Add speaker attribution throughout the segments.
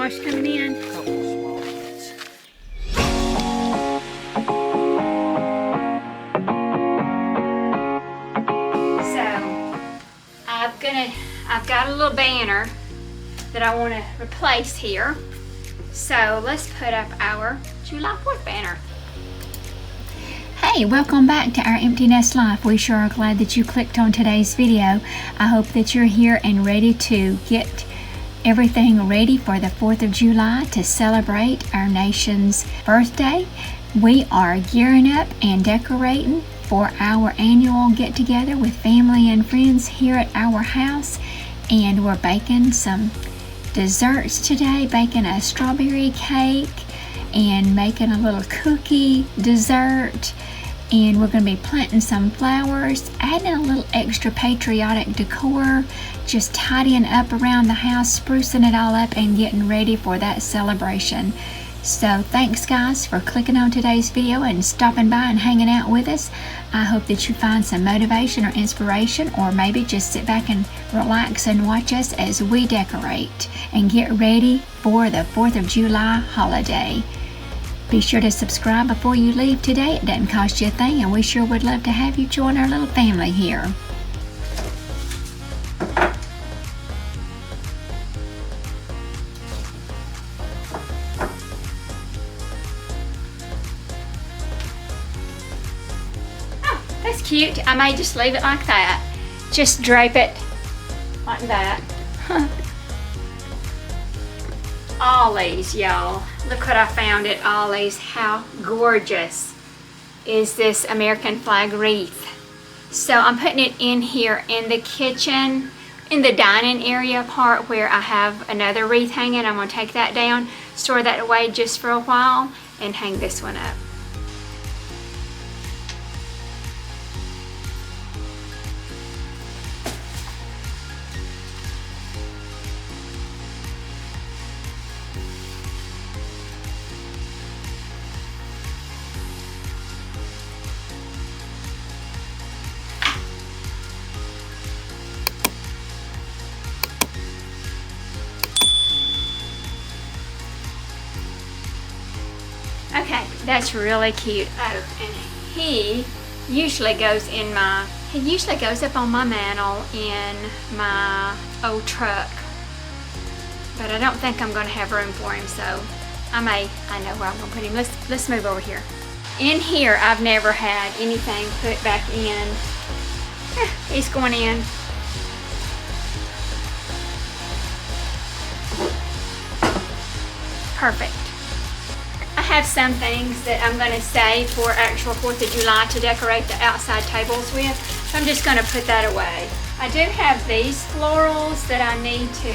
Speaker 1: wash coming in?
Speaker 2: Couple small ones.
Speaker 1: So I've got a little banner that I want to replace here. So let's put up our July 4th banner. Hey, welcome back to our Empty Nest Life. We sure are glad that you clicked on today's video. I hope that you're here and ready to get everything ready for the 4th of July to celebrate our nation's birthday. We are gearing up and decorating for our annual get-together with family and friends here at our house. And we're baking some desserts today, baking a strawberry cake and making a little cookie dessert. And we're going to be planting some flowers, adding a little extra patriotic decor, just tidying up around the house, sprucing it all up and getting ready for that celebration. So thanks guys for clicking on today's video and stopping by and hanging out with us. I hope that you find some motivation or inspiration, or maybe just sit back and relax and watch us as we decorate and get ready for the 4th of July holiday. Be sure to subscribe before you leave today. It doesn't cost you a thing, and we sure would love to have you join our little family here. Oh, that's cute. I may just leave it like that. Just drape it like that. Ollie's, y'all. Look what I found at Ollie's. How gorgeous is this American flag wreath? So I'm putting it in here in the kitchen, in the dining area part where I have another wreath hanging. I'm going to take that down, store that away just for a while, and hang this one up. Okay, that's really cute. Oh, and he usually goes up on my mantle in my old truck. But I don't think I'm going to have room for him, so I know where I'm going to put him. Let's move over here. In here, I've never had anything put back in. He's going in. Perfect. I have some things that I'm going to save for actual 4th of July to decorate the outside tables with. So I'm just going to put that away. I do have these florals that I need to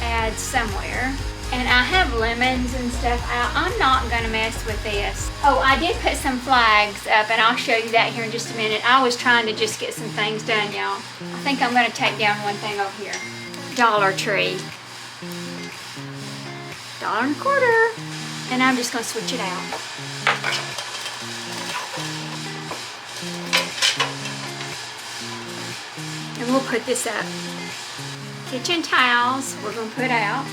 Speaker 1: add somewhere. And I have lemons and stuff out. I'm not going to mess with this. Oh, I did put some flags up, and I'll show you that here in just a minute. I was trying to just get some things done, y'all. I think I'm going to take down one thing over here. Dollar Tree. $1.25, and I'm just going to switch it out. And we'll put this up. Kitchen towels we're going to put out.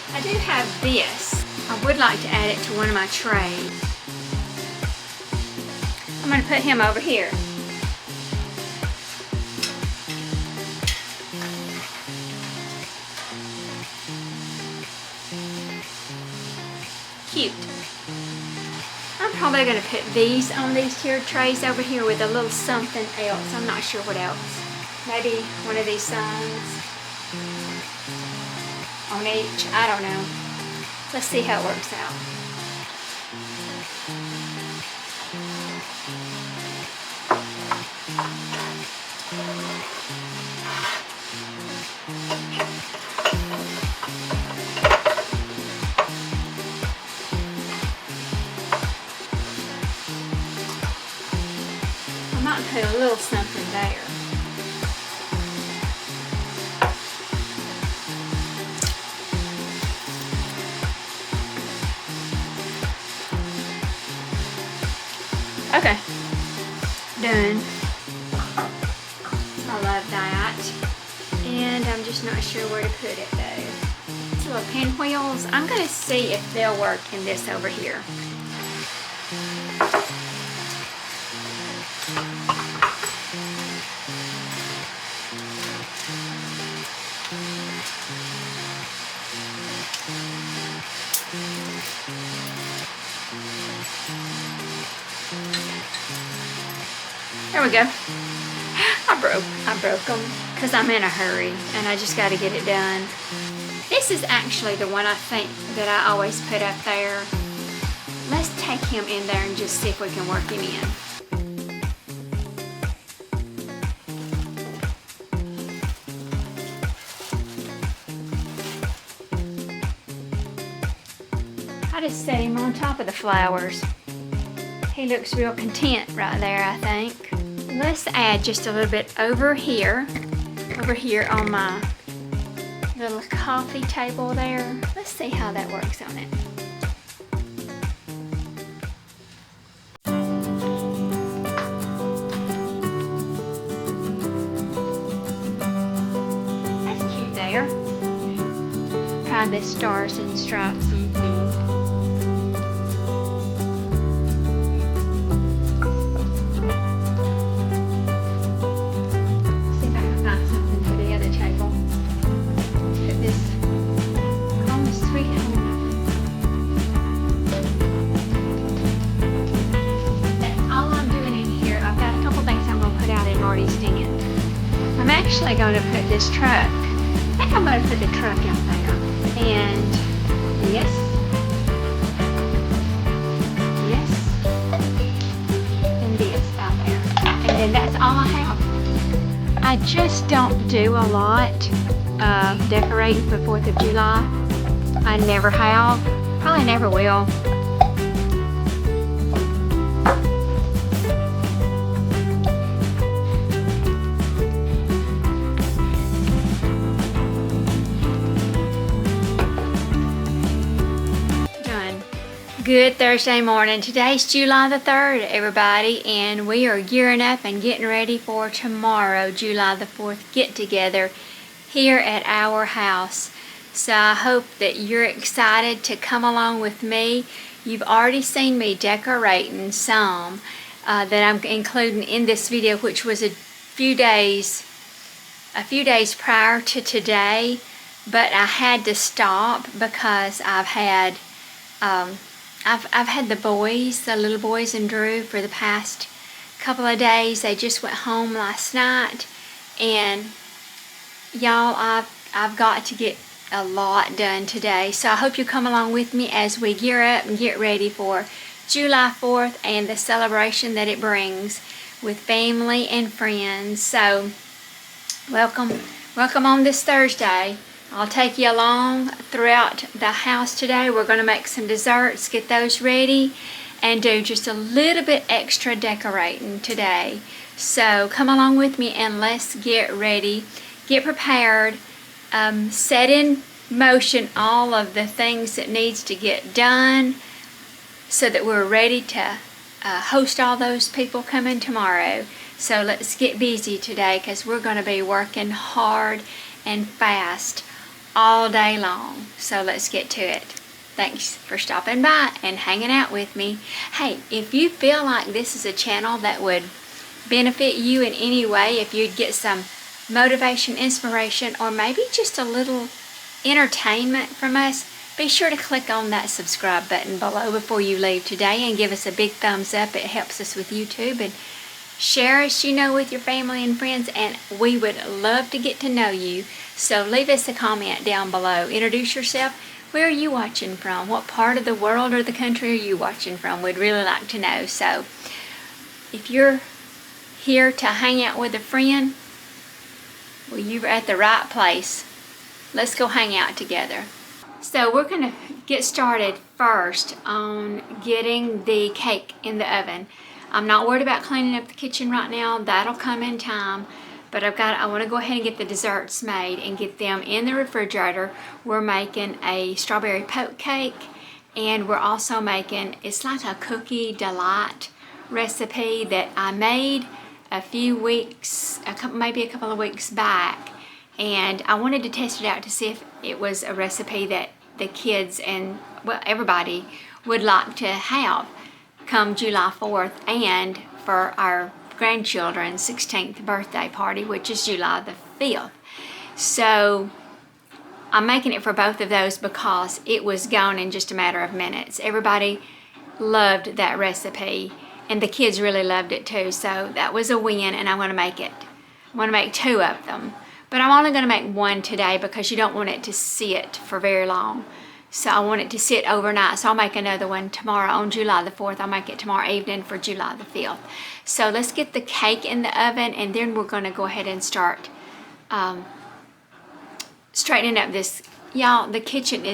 Speaker 1: I do have this. I would like to add it to one of my trays. I'm going to put him over here. Cute. I'm probably going to put these on these here trays over here with a little something else. I'm not sure what else. Maybe one of these signs on each. I don't know. Let's see how it works out. might put a little something there. Okay, done. I love that. And I'm just not sure where to put it though. These little pinwheels, I'm gonna see if they'll work in this over here. There we go. I broke them because I'm in a hurry and I just got to get it done. This is actually the one I think that I always put up there. Let's take him in there and just see if we can work him in. I just set him on top of the flowers. He looks real content right there, I think. Let's add just a little bit over here on my little coffee table there. Let's see how that works on it. That's cute there. Try the stars and stripes. I'm actually going to put this truck, I think I'm going to put the truck in there, and yes, and this out there, and then that's all I have. I just don't do a lot of decorating for 4th of July. I never have, probably never will. Good Thursday morning. Today's July the 3rd, everybody, and we are gearing up and getting ready for tomorrow, July the 4th, get-together here at our house. So I hope that you're excited to come along with me. You've already seen me decorating some that I'm including in this video, which was a few days prior to today, but I had to stop because I've had the boys, the little boys and Drew, for the past couple of days. They just went home last night, and y'all, I've got to get a lot done today. So I hope you come along with me as we gear up and get ready for July 4th and the celebration that it brings with family and friends. So welcome on this Thursday. I'll take you along throughout the house today. We're going to make some desserts, get those ready, and do just a little bit extra decorating today. So come along with me and let's get ready, get prepared, set in motion all of the things that needs to get done so that we're ready to host all those people coming tomorrow. So let's get busy today because we're going to be working hard and fast all day long. So let's get to it. Thanks for stopping by and hanging out with me. Hey, if you feel like this is a channel that would benefit you in any way, if you'd get some motivation, inspiration, or maybe just a little entertainment from us, be sure to click on that subscribe button below before you leave today and give us a big thumbs up. It helps us with YouTube, and share us, with your family and friends, and we would love to get to know you. So leave us a comment down below. Introduce yourself. Where are you watching from? What part of the world or the country are you watching from? We'd really like to know. So if you're here to hang out with a friend, well, you're at the right place. Let's go hang out together. So we're going to get started first on getting the cake in the oven. I'm not worried about cleaning up the kitchen right now. That'll come in time. But I want to go ahead and get the desserts made and get them in the refrigerator. We're making a strawberry poke cake, and we're also making, it's like a cookie delight recipe that I made a few weeks, maybe a couple of weeks back, and I wanted to test it out to see if it was a recipe that the kids and, well, everybody would like to have come July 4th, and for our grandchildren's 16th birthday party, which is July the 5th. So I'm making it for both of those because it was gone in just a matter of minutes. Everybody loved that recipe, and the kids really loved it too, so that was a win, and I'm going to make it. I'm going to make 2 of them, but I'm only going to make 1 today because you don't want it to sit for very long. So I want it to sit overnight, so I'll make another one tomorrow on July the 4th. I'll make it tomorrow evening for July the 5th. So let's get the cake in the oven, and then we're going to go ahead and start straightening up this. Y'all, the kitchen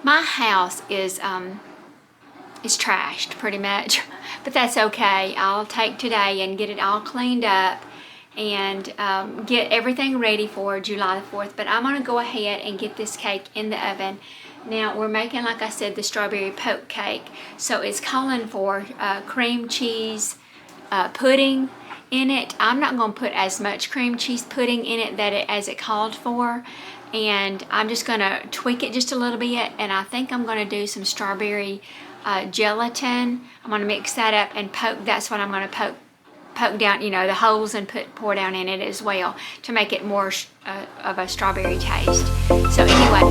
Speaker 1: my house is trashed pretty much, but that's okay. I'll take today and get it all cleaned up and get everything ready for July the 4th. But I'm going to go ahead and get this cake in the oven. Now we're making, like I said, the strawberry poke cake. So it's calling for cream cheese pudding in it. I'm not going to put as much cream cheese pudding in it as it called for. And I'm just going to tweak it just a little bit. And I think I'm going to do some strawberry gelatin. I'm going to mix that up and poke. That's what I'm going to poke down, the holes, and pour down in it as well to make it more of a strawberry taste. So anyway.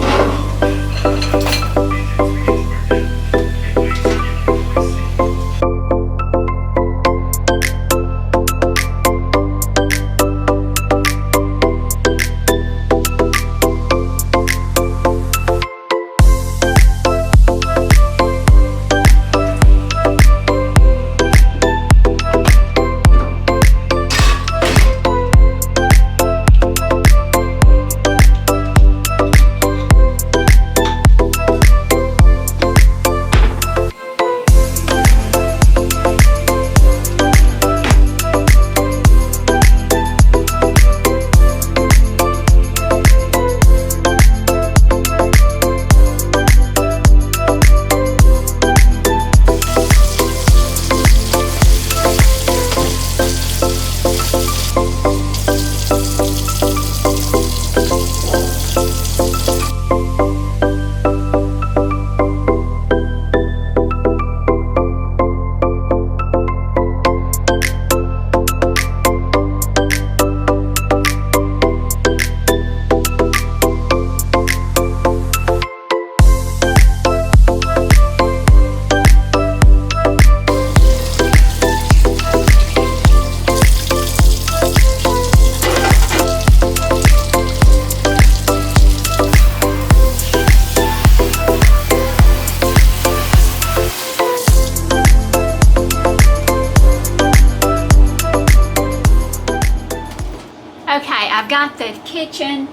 Speaker 1: I've got the kitchen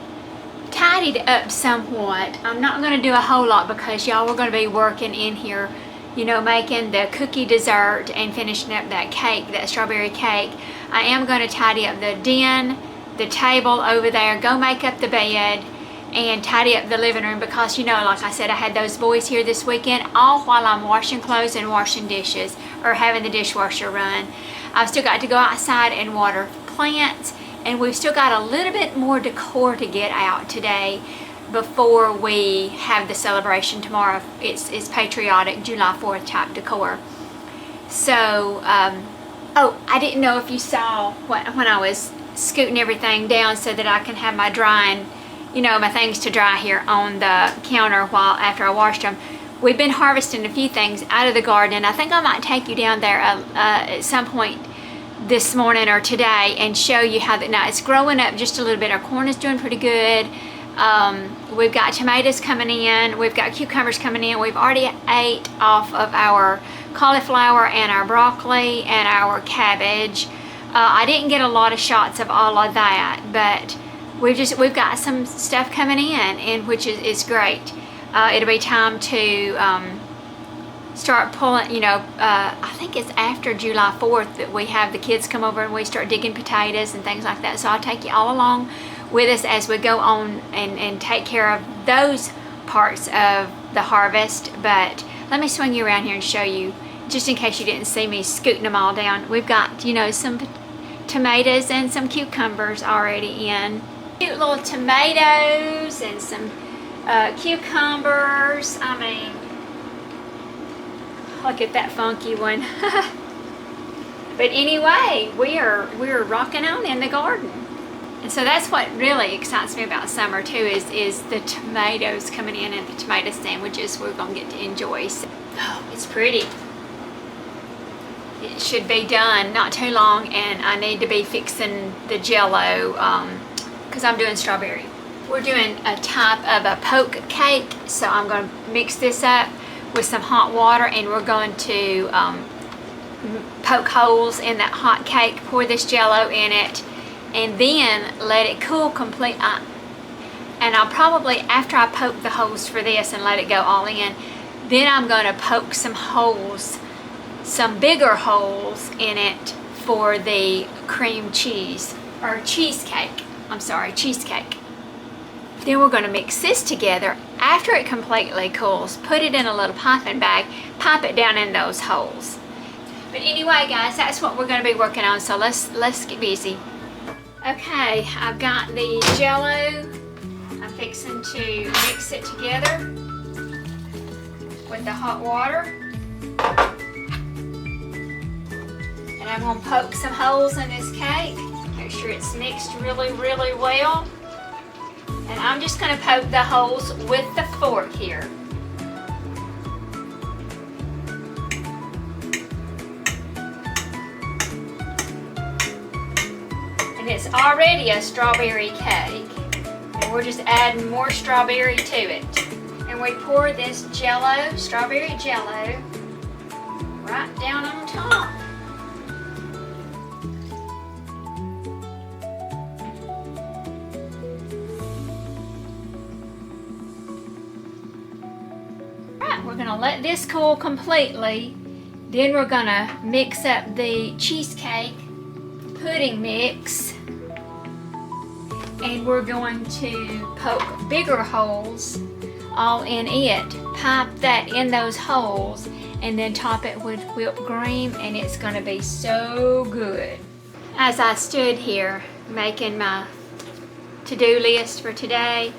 Speaker 1: tidied up somewhat. I'm not going to do a whole lot because y'all are going to be working in here, making the cookie dessert and finishing up that cake, that strawberry cake. I am going to tidy up the den, the table over there, go make up the bed, and tidy up the living room because, like I said, I had those boys here this weekend, all while I'm washing clothes and washing dishes or having the dishwasher run. I've still got to go outside and water plants, and we've still got a little bit more decor to get out today before we have the celebration tomorrow. It's patriotic July 4th type decor. So, oh, I didn't know if you saw when I was scooting everything down so that I can have my drying, my things to dry here on the counter after I washed them. We've been harvesting a few things out of the garden, and I think I might take you down there at some point this morning or today and show you how now it's growing up just a little bit. Our corn is doing pretty good. We've got tomatoes coming in, we've got cucumbers coming in. We've already ate off of our cauliflower and our broccoli and our cabbage. I didn't get a lot of shots of all of that, but we've got some stuff coming in, and which is great. It'll be time to start pulling, I think it's after July 4th that we have the kids come over and we start digging potatoes and things like that. So I'll take you all along with us as we go on and take care of those parts of the harvest. But let me swing you around here and show you, just in case you didn't see me scooting them all down. We've got, some tomatoes and some cucumbers already in. Cute little tomatoes and some cucumbers. I mean, look at that funky one. But anyway, we're rocking on in the garden. And so that's what really excites me about summer too, is the tomatoes coming in and the tomato sandwiches we're gonna get to enjoy. So, oh, it's pretty. It should be done not too long, and I need to be fixing the jello because I'm doing strawberry. We're doing a type of a poke cake, so I'm going to mix this up with some hot water, and we're going to poke holes in that hot cake, pour this jello in it, and then let it cool completely. And I'll probably, after I poke the holes for this and let it go all in, then I'm going to poke some holes, some bigger holes in it for the cream cheese, or cheesecake. I'm sorry, cheesecake. Then we're going to mix this together. After it completely cools, put it in a little piping bag, pipe it down in those holes. But anyway, guys, that's what we're going to be working on, so let's get busy. Okay, I've got the jello. I'm fixing to mix it together with the hot water. And I'm going to poke some holes in this cake. Make sure it's mixed really, really well. And I'm just going to poke the holes with the fork here. And it's already a strawberry cake. And we're just adding more strawberry to it. And we pour this jello, strawberry jello, right down on top. We're going to let this cool completely. Then we're going to mix up the cheesecake pudding mix. And we're going to poke bigger holes all in it. Pipe that in those holes and then top it with whipped cream, and it's going to be so good. As I stood here making my to-do list for today,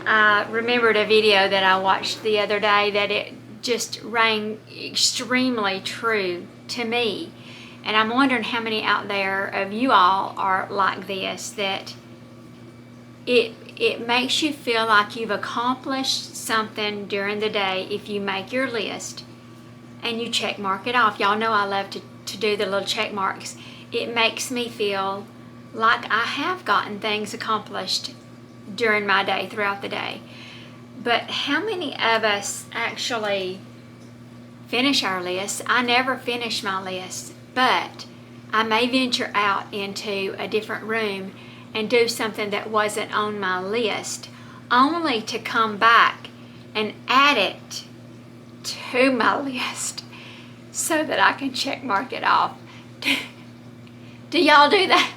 Speaker 1: I remembered a video that I watched the other day that it just rang extremely true to me. And I'm wondering how many out there of you all are like this, that it makes you feel like you've accomplished something during the day if you make your list and you check mark it off. Y'all know I love to do the little check marks. It makes me feel like I have gotten things accomplished during my day, throughout the day. But how many of us actually finish our lists? I never finish my list, but I may venture out into a different room and do something that wasn't on my list, only to come back and add it to my list so that I can check mark it off. Do y'all do that?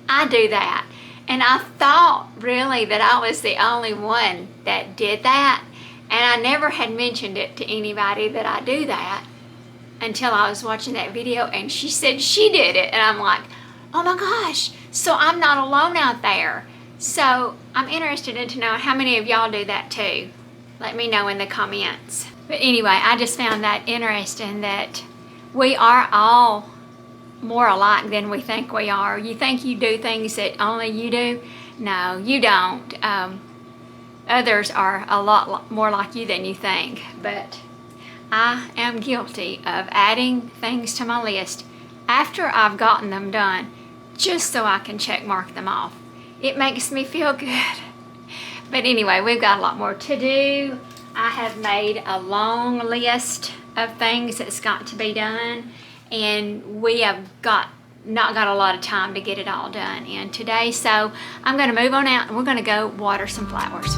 Speaker 1: I do that. And I thought really that I was the only one that did that. And I never had mentioned it to anybody that I do that until I was watching that video and she said she did it. And I'm like, oh my gosh, so I'm not alone out there. So I'm interested in to know how many of y'all do that too. Let me know in the comments. But anyway, I just found that interesting that we are all more alike than we think we are. You think you do things that only you do? No, you don't. Others are a lot more like you than you think. But I am guilty of adding things to my list after I've gotten them done, just so I can check mark them off. It makes me feel good. But anyway, we've got a lot more to do. I have made a long list of things that's got to be done, and we have not got a lot of time to get it all done in today. So I'm going to move on out and we're going to go water some flowers.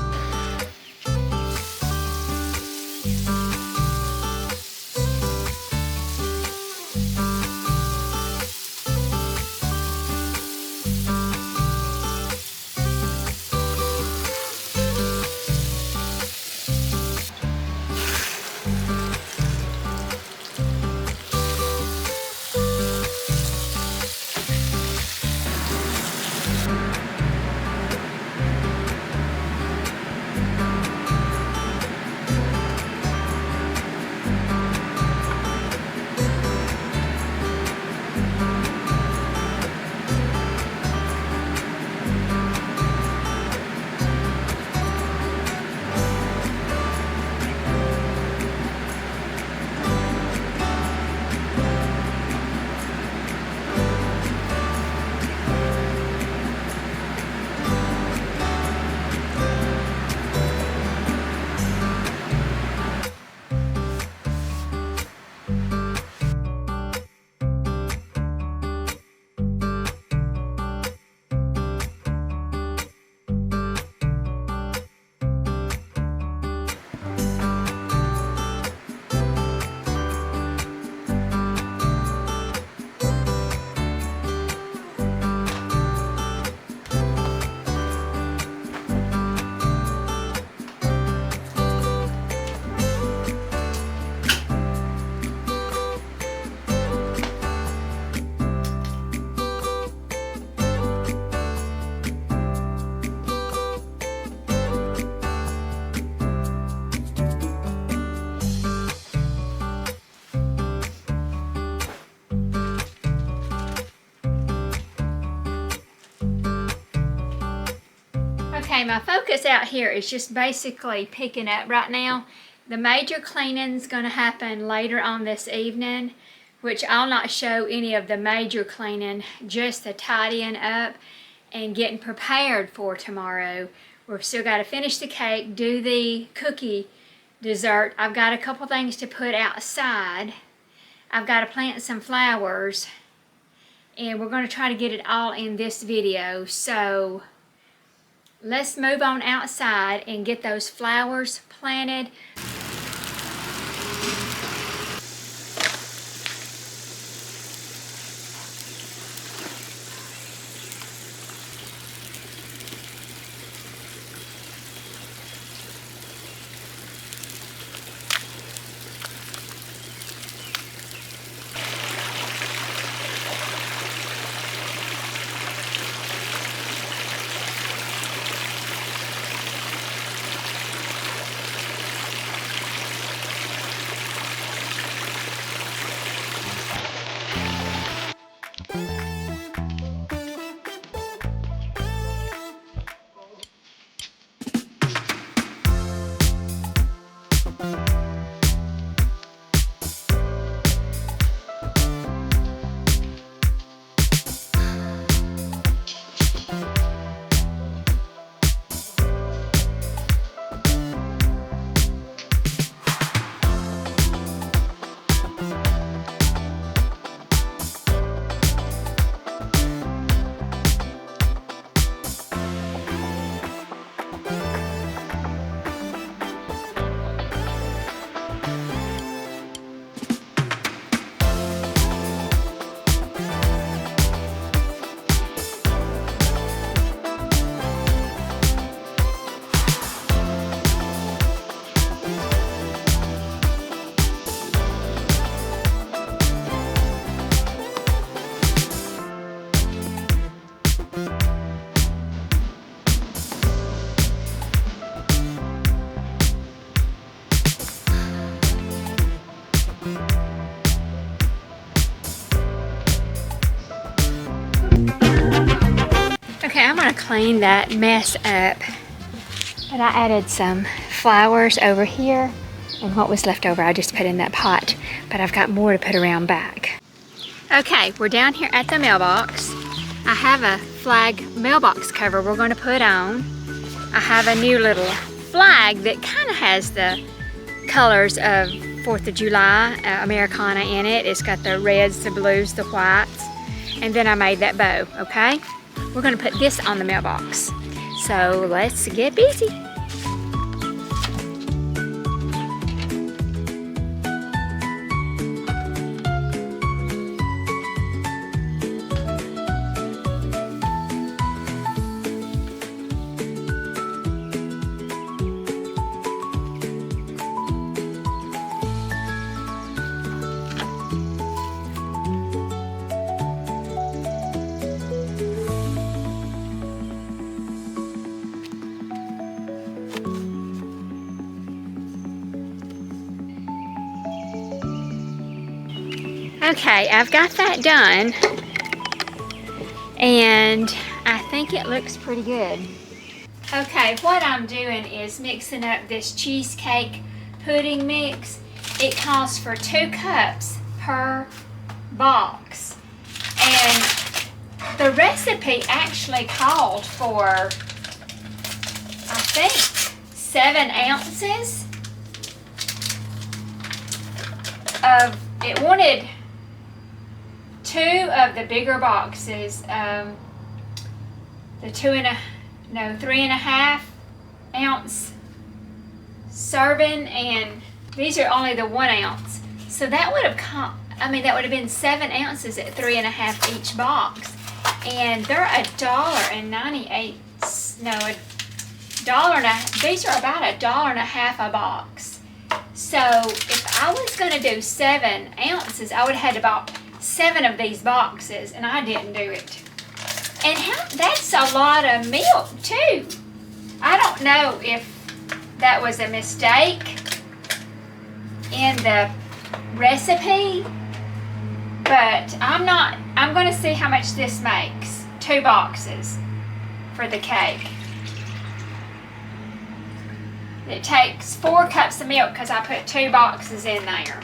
Speaker 1: Okay, my focus out here is just basically picking up right now. The major cleaning's going to happen later on this evening, which I'll not show any of the major cleaning, just the tidying up and getting prepared for tomorrow. We've still got to finish the cake, do the cookie dessert. I've got a couple things to put outside. I've got to plant some flowers, and we're going to try to get it all in this video. So let's move on outside and get those flowers planted. Okay, I'm going to clean that mess up. But I added some flowers over here, and what was left over I just put in that pot. But I've got more to put around back. Okay, we're down here at the mailbox. I have a flag mailbox cover we're going to put on. I have a new little flag that kind of has the colors of 4th of July Americana in it. It's got the reds, the blues, the whites. And then I made that bow, okay? We're going to put this on the mailbox. So let's get busy. Okay, I've got that done, and I think it looks pretty good. Okay, what I'm doing is mixing up this cheesecake pudding mix. It calls for 2 cups per box, and the recipe actually called for, I think, 7 ounces of, it wanted 2 of the bigger boxes, the 3.5 ounce serving, and these are only the 1 ounce. So that would have that would have been 7 ounces at 3.5 each box, and they're $1.98. No, $1.50. These are about $1.50 a box. So if I was going to do 7 ounces, I would have had about 7 of these boxes, and I didn't do it. And that's a lot of milk too. I don't know if that was a mistake in the recipe, but I'm going to see how much this makes. 2 boxes for the cake. It takes 4 cups of milk because I put 2 boxes in there.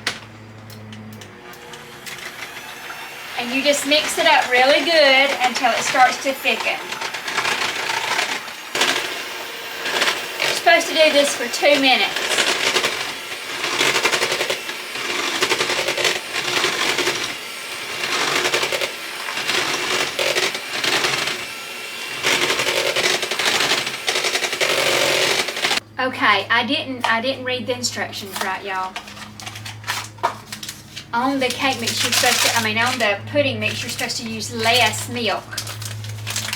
Speaker 1: And you just mix it up really good until it starts to thicken. You're supposed to do this for 2 minutes. Okay, I didn't read the instructions right, y'all. On the cake mix, you're supposed to, on the pudding mix, you're supposed to use less milk.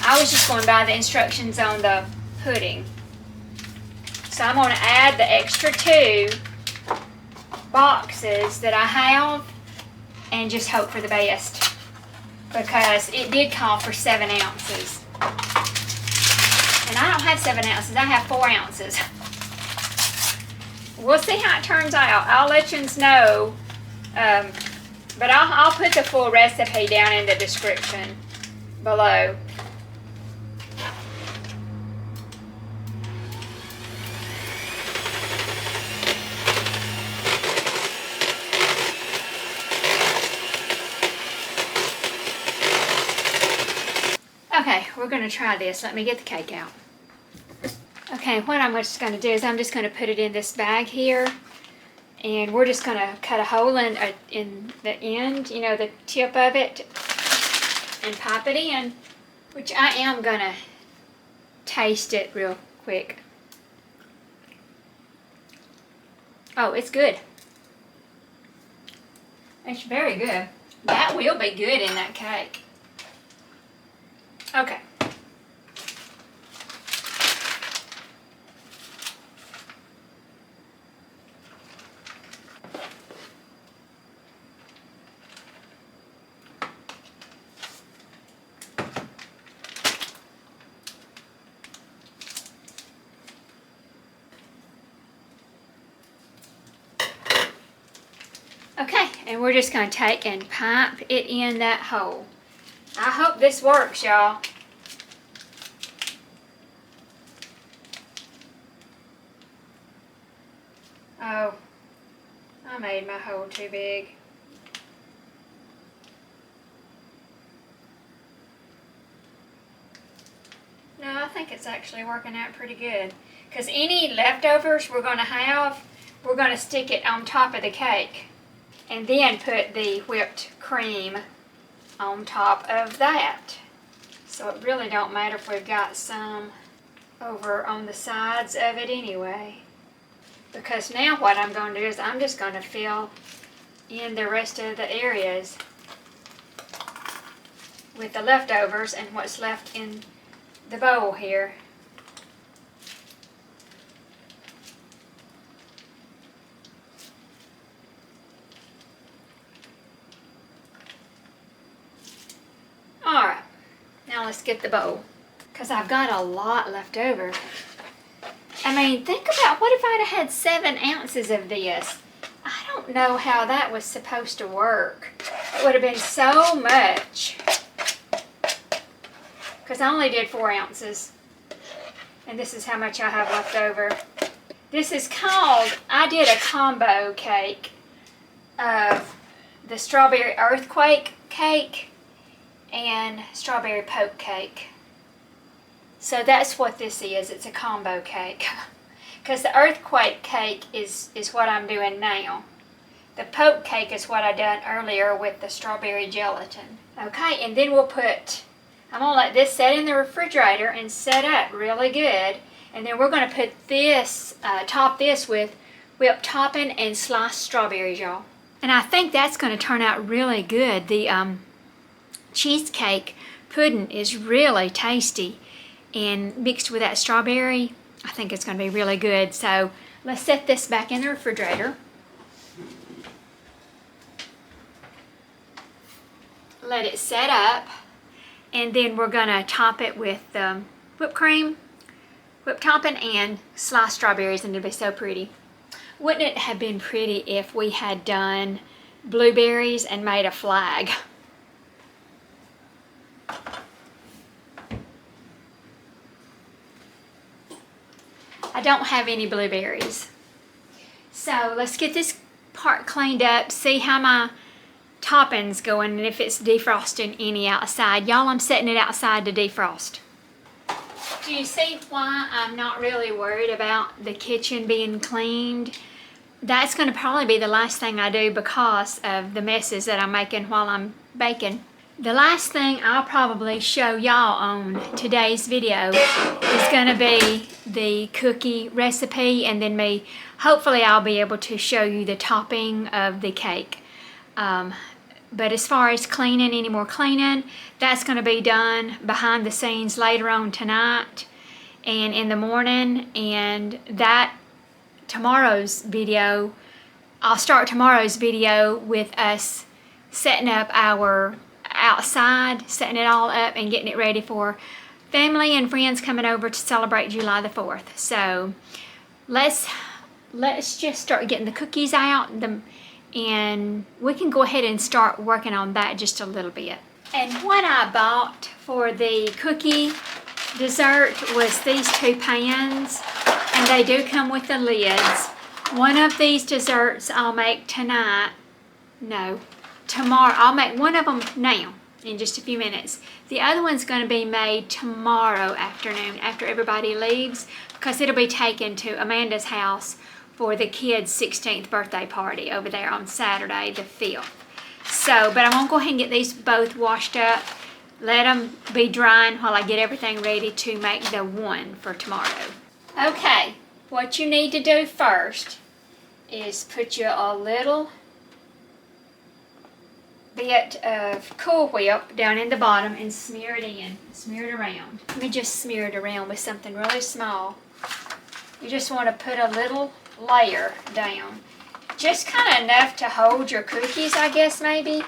Speaker 1: I was just going by the instructions on the pudding. So I'm going to add the extra 2 boxes that I have and just hope for the best, because it did call for 7 ounces. And I don't have 7 ounces, I have 4 ounces. We'll see how it turns out. I'll let you know. But I'll put the full recipe down in the description below. Okay, we're going to try this. Let me get the cake out. Okay, what I'm just going to do is I'm just going to put it in this bag here. And we're just going to cut a hole in the end, you know, the tip of it, and pop it in, which I am going to taste it real quick. Oh, it's good. It's very good. That will be good in that cake. Okay. Okay, and we're just going to take and pipe it in that hole. I hope this works, y'all. Oh, I made my hole too big. No, I think it's actually working out pretty good. Because any leftovers we're going to have, we're going to stick it on top of the cake. And then put the whipped cream on top of that. So it really don't matter if we've got some over on the sides of it anyway. Because now what I'm going to do is I'm just going to fill in the rest of the areas with the leftovers and what's left in the bowl here. Alright, now let's get the bowl, because I've got a lot left over. Think about what if I'd have had 7 ounces of this. I don't know how that was supposed to work. It would have been so much, because I only did 4 ounces. And this is how much I have left over. This is called, I did a combo cake of the strawberry earthquake cake and strawberry poke cake. So that's what this is. It's a combo cake. Because the earthquake cake is what I'm doing now. The poke cake is what I done earlier with the strawberry gelatin. Okay, and then we'll put, I'm going to let this set in the refrigerator and set up really good. And then we're going to put this, top this with whipped topping and sliced strawberries, y'all. And I think that's going to turn out really good. The cheesecake pudding is really tasty, and mixed with that strawberry, I think it's going to be really good. So let's set this back in the refrigerator. Let it set up, and then we're going to top it with whipped cream, whipped topping, and sliced strawberries, and it'll be so pretty. Wouldn't it have been pretty if we had done blueberries and made a flag? I don't have any blueberries. So let's get this part cleaned up, see how my topping's going and if it's defrosting any outside. Y'all, I'm setting it outside to defrost. Do you see why I'm not really worried about the kitchen being cleaned? That's going to probably be the last thing I do because of the messes that I'm making while I'm baking. The last thing I'll probably show y'all on today's video is going to be the cookie recipe, and then hopefully I'll be able to show you the topping of the cake. But as far as cleaning, any more cleaning, that's going to be done behind the scenes later on tonight and in the morning. And that tomorrow's video, I'll start tomorrow's video with us setting up our outside, setting it all up and getting it ready for family and friends coming over to celebrate July the 4th. So let's just start getting the cookies out, and we can go ahead and start working on that just a little bit. And what I bought for the cookie dessert was these 2 pans, and they do come with the lids. One of these desserts I'll make tonight. No, tomorrow. I'll make one of them now in just a few minutes. The other one's going to be made tomorrow afternoon after everybody leaves, because it'll be taken to Amanda's house for the kids' 16th birthday party over there on Saturday the 5th. So, but I'm going to go ahead and get these both washed up, let them be drying while I get everything ready to make the one for tomorrow. Okay, what you need to do first is put you a little bit of Cool Whip down in the bottom and smear it in, smear it around. Let me just smear it around with something really small. You just want to put a little layer down, just kind of enough to hold your cookies, I guess, maybe.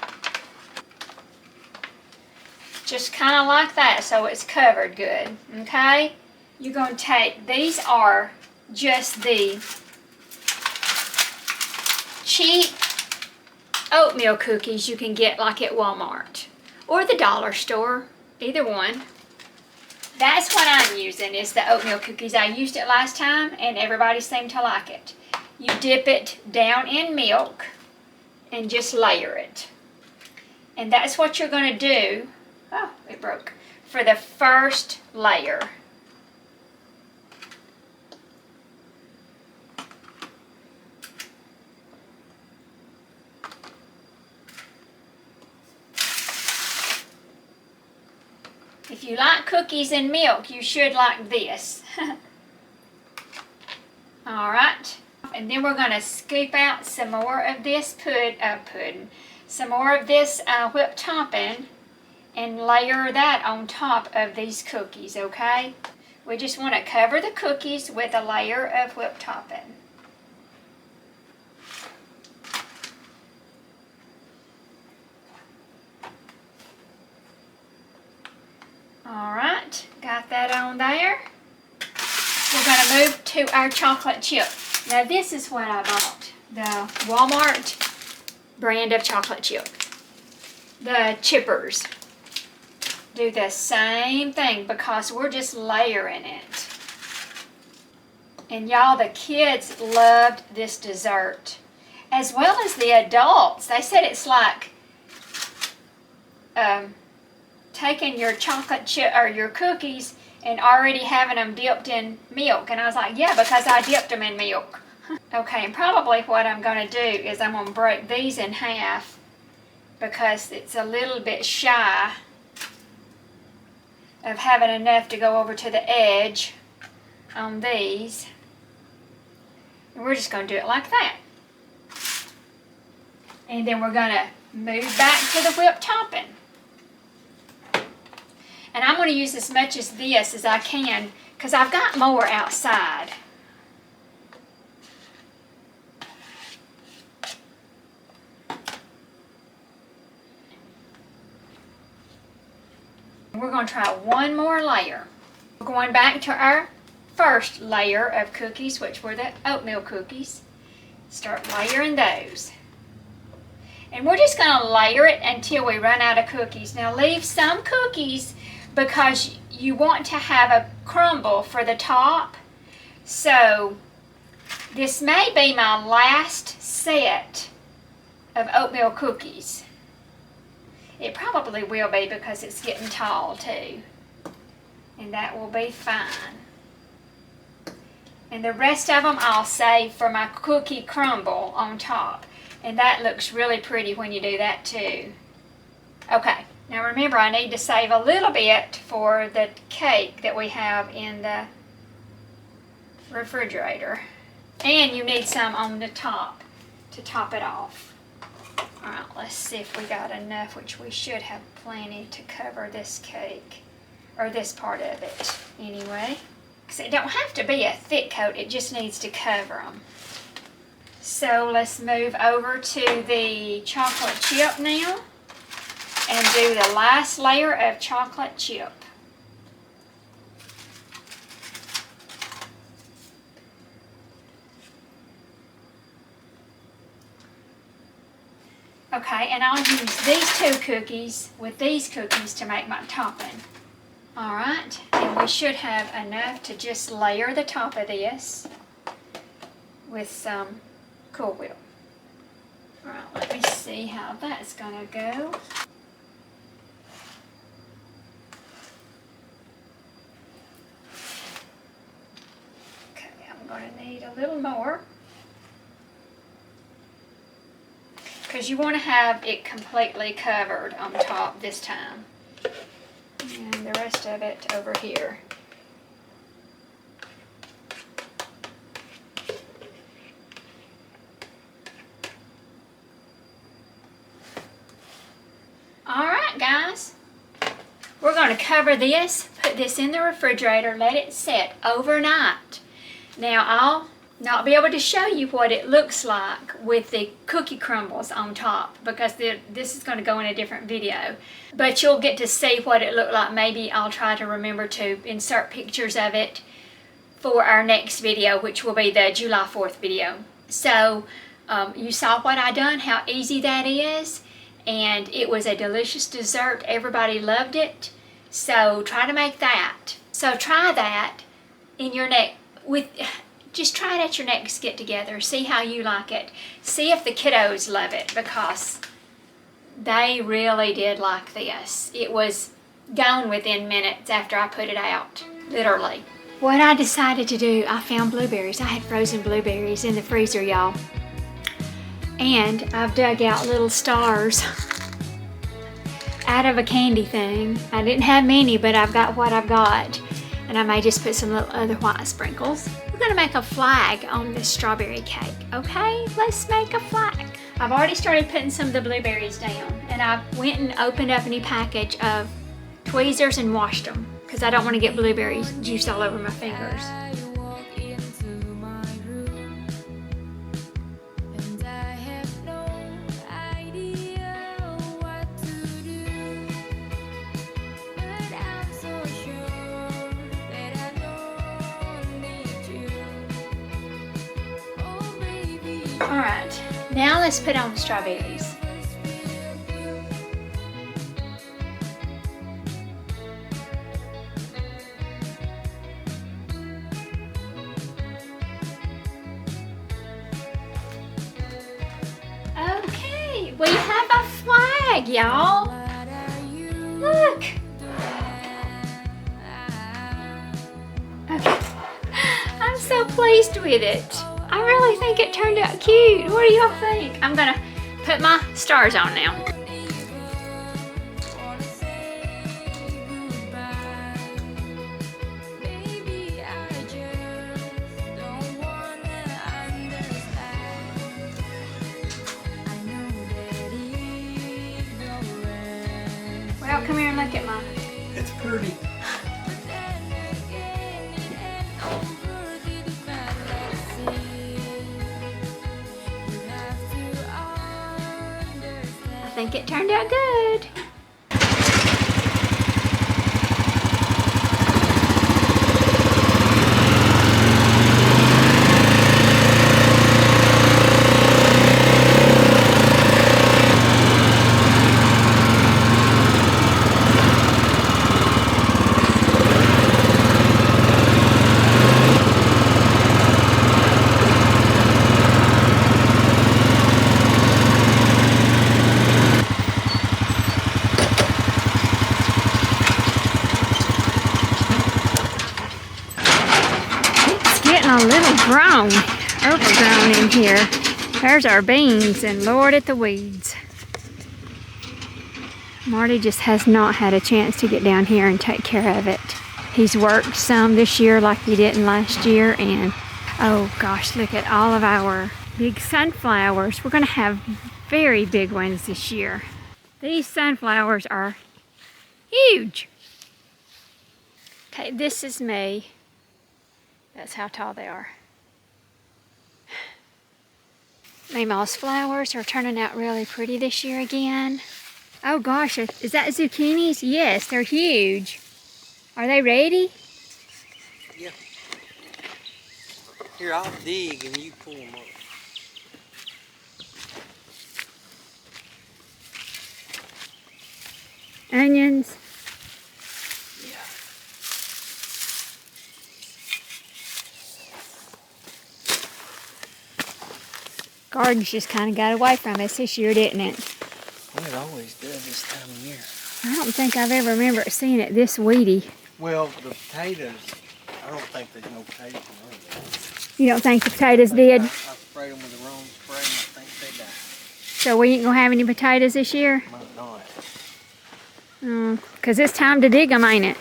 Speaker 1: Just kind of like that, so it's covered good, okay? You're going to take, these are just the cheap oatmeal cookies you can get like at Walmart or the dollar store, either one. That's what I'm using, is the oatmeal cookies. I used it last time and everybody seemed to like it. You dip it down in milk and just layer it. And that's what you're going to do, oh, it broke, for the first layer. If you like cookies and milk, you should like this. Alright, and then we're going to scoop out some more of this some more of this whipped topping, and layer that on top of these cookies, okay? We just want to cover the cookies with a layer of whipped topping. Alright, got that on there. We're going to move to our chocolate chip. Now this is what I bought. The Walmart brand of chocolate chip. The chippers do the same thing because we're just layering it. And y'all, the kids loved this dessert, as well as the adults. They said it's like taking your chocolate chip or your cookies and already having them dipped in milk. And I was like, yeah, because I dipped them in milk. Okay, and probably what I'm going to do is I'm going to break these in half because it's a little bit shy of having enough to go over to the edge on these. And we're just going to do it like that. And then we're going to move back to the whipped topping. And I'm going to use as much of this as I can because I've got more outside. We're going to try one more layer. We're going back to our first layer of cookies, which were the oatmeal cookies. Start layering those. And we're just going to layer it until we run out of cookies. Now leave some cookies because you want to have a crumble for the top. So this may be my last set of oatmeal cookies. It probably will be because it's getting tall too. And that will be fine. And the rest of them I'll save for my cookie crumble on top. And that looks really pretty when you do that too. Okay, now remember I need to save a little bit for the cake that we have in the refrigerator. And you need some on the top to top it off. Alright, let's see if we got enough, which we should have plenty to cover this cake. Or this part of it, anyway. Because it don't have to be a thick coat, it just needs to cover them. So let's move over to the chocolate chip now. And do the last layer of chocolate chip. Okay, and I'll use these two cookies with these cookies to make my topping. Alright, and we should have enough to just layer the top of this with some Cool Whip. Alright, let me see how that's gonna go. Okay, I'm gonna need a little more. Because you want to have it completely covered on top this time. And the rest of it over here. Alright guys, we're going to cover this, put this in the refrigerator, let it set overnight. Now I'll not be able to show you what it looks like with the cookie crumbles on top because this is going to go in a different video. But you'll get to see what it looked like. Maybe I'll try to remember to insert pictures of it for our next video, which will be the July 4th video. So you saw what I done, how easy that is. And it was a delicious dessert. Everybody loved it. So try to make that. So try that in your just try it at your next get together. See how you like it. See if the kiddos love it because they really did like this. It was gone within minutes after I put it out, literally. What I decided to do, I found blueberries. I had frozen blueberries in the freezer, y'all. And I've dug out little stars out of a candy thing. I didn't have many, but I've got what I've got. And I may just put some little other white sprinkles. We're gonna make a flag on this strawberry cake, okay? Let's make a flag. I've already started putting some of the blueberries down, and I went and opened up a new package of tweezers and washed them because I don't want to get blueberry juice all over my fingers. Alright, now let's put on the strawberries. Okay, we have a flag, y'all. Look. Okay, I'm so pleased with it. I really think it turned out cute. What do y'all think? I'm gonna put my stars on now. Well, come here and look at mine.
Speaker 2: It's pretty.
Speaker 1: I think it turned out good. overgrown in here. There's our beans, and Lord at the weeds. Marty just has not had a chance to get down here and take care of it. He's worked some this year like he didn't last year, and oh gosh, look at all of our big sunflowers. We're gonna have very big ones this year. These sunflowers are huge. Okay, this is me. That's how tall they are. Meemaw's flowers are turning out really pretty this year again. Oh gosh, is that zucchinis? Yes, they're huge. Are they ready?
Speaker 2: Yeah. Here, I'll dig and you pull them up.
Speaker 1: Onions.
Speaker 2: Yeah.
Speaker 1: Garden's just kind of got away from us this year, didn't it?
Speaker 2: Well, it always does this time of year.
Speaker 1: I don't think I've ever remember seeing it this weedy.
Speaker 2: Well, the potatoes, I don't think there's no potatoes in there.
Speaker 1: You don't think the potatoes did?
Speaker 2: I sprayed them with the wrong spray and I think they died.
Speaker 1: So we ain't gonna have any potatoes this year?
Speaker 2: Might not.
Speaker 1: Because it's time to dig them, ain't it?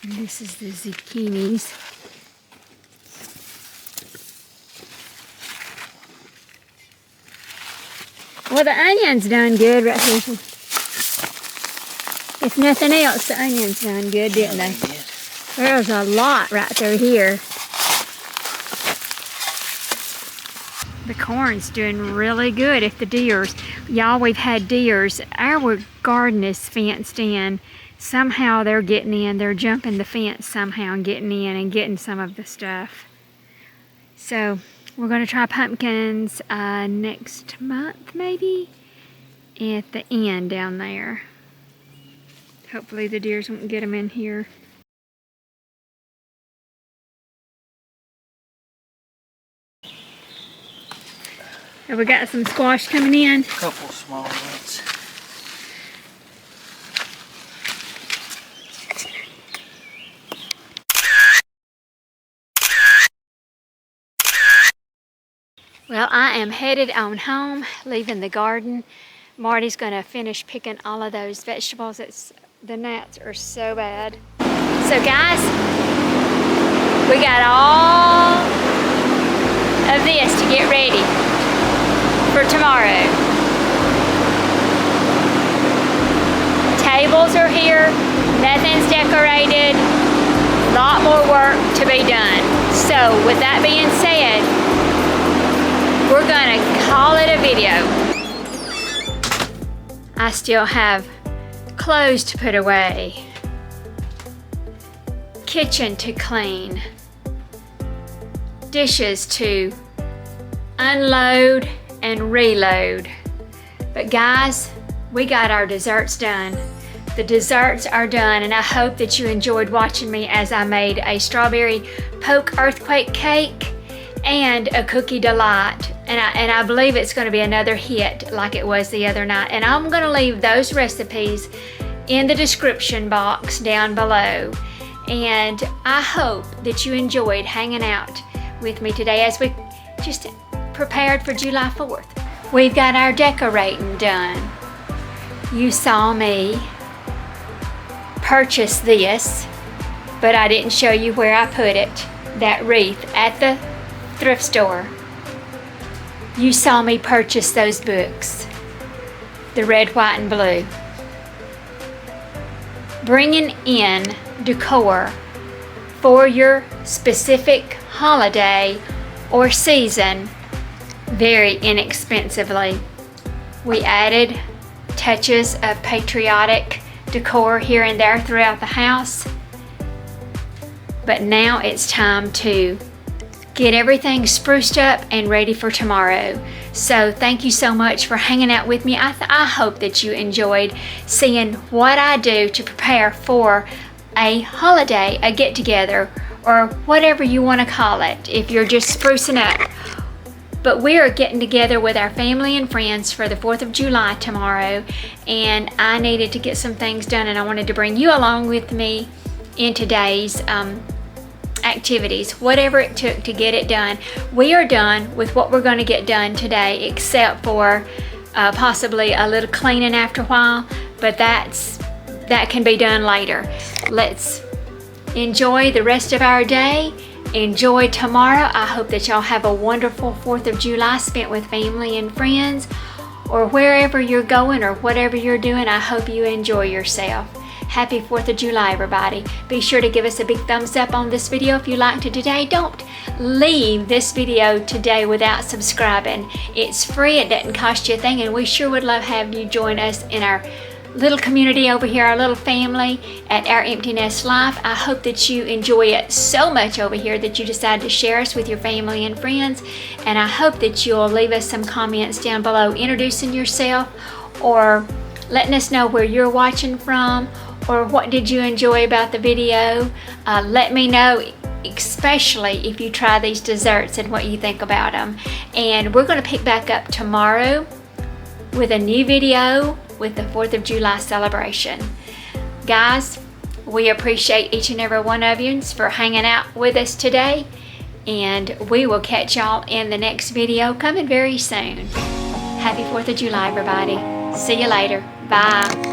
Speaker 1: This is the zucchinis. Well, the onions done good right here. If nothing else, the onions done good, didn't they? There's a lot right through here. The corn's doing really good if the deers. Y'all, we've had deers. Our garden is fenced in. Somehow they're getting in. They're jumping the fence somehow and getting in and getting some of the stuff. So we're going to try pumpkins next month, maybe, at the end down there. Hopefully the deers won't get them in here. Have we got some squash coming in?
Speaker 2: A couple small ones.
Speaker 1: Well, I am headed on home, leaving the garden. Marty's gonna finish picking all of those vegetables. The gnats are so bad. So guys, we got all of this to get ready for tomorrow. Tables are here, nothing's decorated, a lot more work to be done. So with that being said, we're gonna call it a video. I still have clothes to put away, kitchen to clean, dishes to unload and reload. But guys, we got our desserts done. The desserts are done, and I hope that you enjoyed watching me as I made a strawberry poke earthquake cake and a cookie delight. And I believe it's going to be another hit like it was the other night. And I'm going to leave those recipes in the description box down below. And I hope that you enjoyed hanging out with me today as we just prepared for July 4th. We've got our decorating done. You saw me purchase this, but I didn't show you where I put it, that wreath at the thrift store. You saw me purchase those books, the red, white, and blue. Bringing in decor for your specific holiday or season very inexpensively. We added touches of patriotic decor here and there throughout the house, but now it's time to get everything spruced up and ready for tomorrow. So thank you so much for hanging out with me. I hope that you enjoyed seeing what I do to prepare for a holiday, a get-together, or whatever you want to call it if you're just sprucing up. But we are getting together with our family and friends for the 4th of July tomorrow, and I needed to get some things done, and I wanted to bring you along with me in today's activities, whatever it took to get it done. We are done with what we're going to get done today, except for possibly a little cleaning after a while, but that can be done later. Let's enjoy the rest of our day. Enjoy tomorrow. I hope that y'all have a wonderful 4th of July spent with family and friends, or wherever you're going or whatever you're doing. I hope you enjoy yourself. Happy 4th of July, everybody. Be sure to give us a big thumbs up on this video if you liked it today. Don't leave this video today without subscribing. It's free, it doesn't cost you a thing, and we sure would love having you join us in our little community over here, our little family at Our Empty Nest Life. I hope that you enjoy it so much over here that you decide to share us with your family and friends, and I hope that you'll leave us some comments down below introducing yourself, or letting us know where you're watching from, or what did you enjoy about the video. Let me know, especially if you try these desserts and what you think about them. And we're going to pick back up tomorrow with a new video with the 4th of July celebration. Guys, we appreciate each and every one of you for hanging out with us today, and we will catch y'all in the next video coming very soon. Happy 4th of July, everybody. See you later. Bye.